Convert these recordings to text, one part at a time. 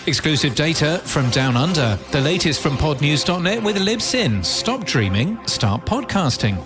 Exclusive data from Down Under. The latest from podnews.net with Libsyn. Stop dreaming, start podcasting.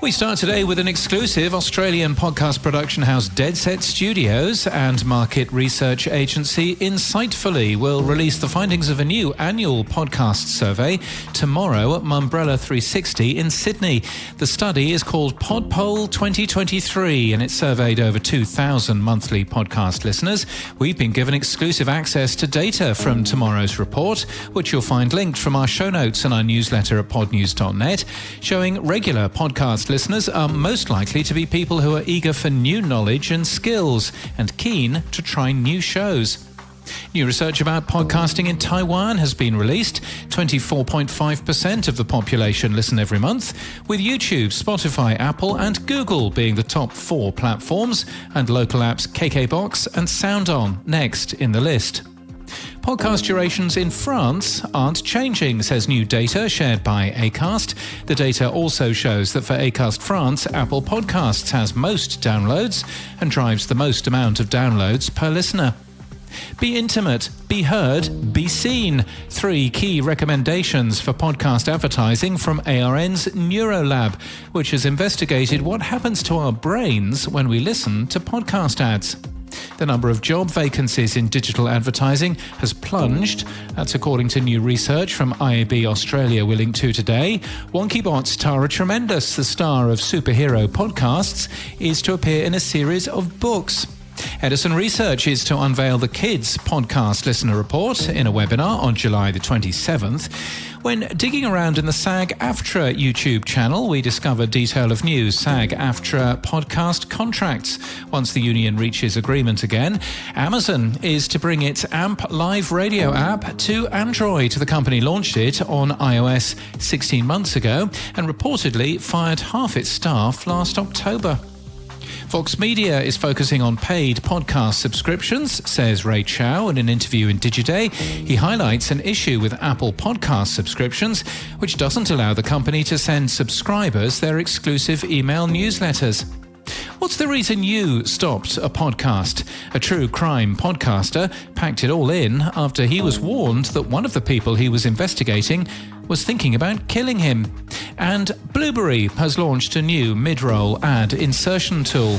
We start today with an exclusive. Australian podcast production house Dead Set Studios and market research agency Insightfully will release the findings of a new annual podcast survey tomorrow at Mumbrella 360 in Sydney. The study is called PodPoll 2023 and it surveyed over 2,000 monthly podcast listeners. We've been given exclusive access to data from tomorrow's report, which you'll find linked from our show notes and our newsletter at podnews.net, showing regular podcast listeners are most likely to be people who are eager for new knowledge and skills and keen to try new shows. New research about podcasting in Taiwan has been released. 24.5% of the population listen every month, with YouTube, Spotify, Apple and Google being the top 4 platforms, and local apps KKBox and SoundOn next in the list. Podcast durations in France aren't changing, says new data shared by Acast. The data also shows that for Acast France, Apple Podcasts has most downloads and drives the most amount of downloads per listener. Be intimate, be heard, be seen. 3 key recommendations for podcast advertising from ARN's NeuroLab, which has investigated what happens to our brains when we listen to podcast ads. The number of job vacancies in digital advertising has plunged. That's according to new research from IAB Australia we're linked to today. WonkyBot's Tara Tremendous, the star of superhero podcasts, is to appear in a series of books. Edison Research is to unveil the Kids Podcast Listener Report in a webinar on July the 27th. When digging around in the SAG-AFTRA YouTube channel, we discovered detail of new SAG-AFTRA podcast contracts. Once the union reaches agreement again, Amazon is to bring its AMP Live Radio app to Android. The company launched it on iOS 16 months ago and reportedly fired half its staff last October. Vox Media is focusing on paid podcast subscriptions, says Ray Chow in an interview in Digiday. He highlights an issue with Apple Podcast subscriptions, which doesn't allow the company to send subscribers their exclusive email newsletters. What's the reason you stopped a podcast? A true crime podcaster packed it all in after he was warned that one of the people he was investigating was thinking about killing him. And Blueberry has launched a new mid-roll ad insertion tool.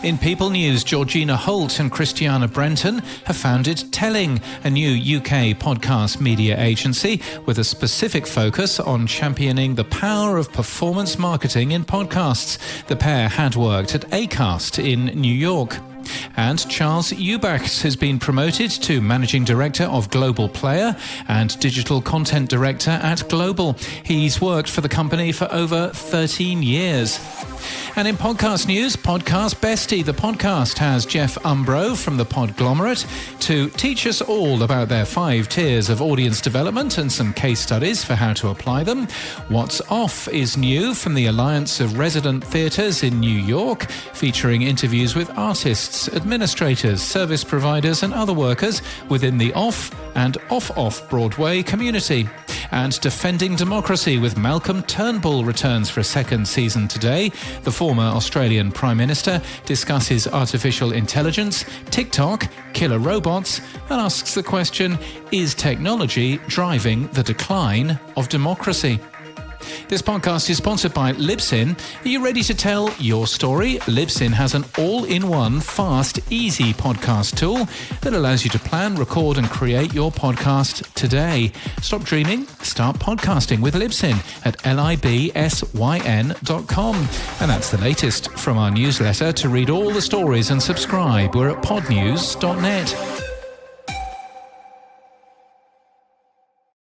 In People News, Georgina Holt and Christiana Brenton have founded Telling, a new UK podcast media agency with a specific focus on championing the power of performance marketing in podcasts. The pair had worked at Acast in New York. And Charles Eubanks has been promoted to Managing Director of Global Player and Digital Content Director at Global. He's worked for the company for over 13 years. And in podcast news, Podcast Bestie, the podcast, has Jeff Umbro from the Podglomerate to teach us all about their 5 tiers of audience development and some case studies for how to apply them. What's Off is new from the Alliance of Resident Theatres in New York, featuring interviews with artists, administrators, service providers and other workers within the off and off Broadway community. And Defending Democracy with Malcolm Turnbull returns for a 2nd season today. The former Australian Prime Minister discusses artificial intelligence, TikTok, killer robots, and asks the question, is technology driving the decline of democracy? This podcast is sponsored by Libsyn. Are you ready to tell your story? Libsyn has an all-in-one, fast, easy podcast tool that allows you to plan, record and create your podcast today. Stop dreaming, start podcasting with Libsyn at libsyn.com. And that's the latest from our newsletter. To read all the stories and subscribe, we're at podnews.net.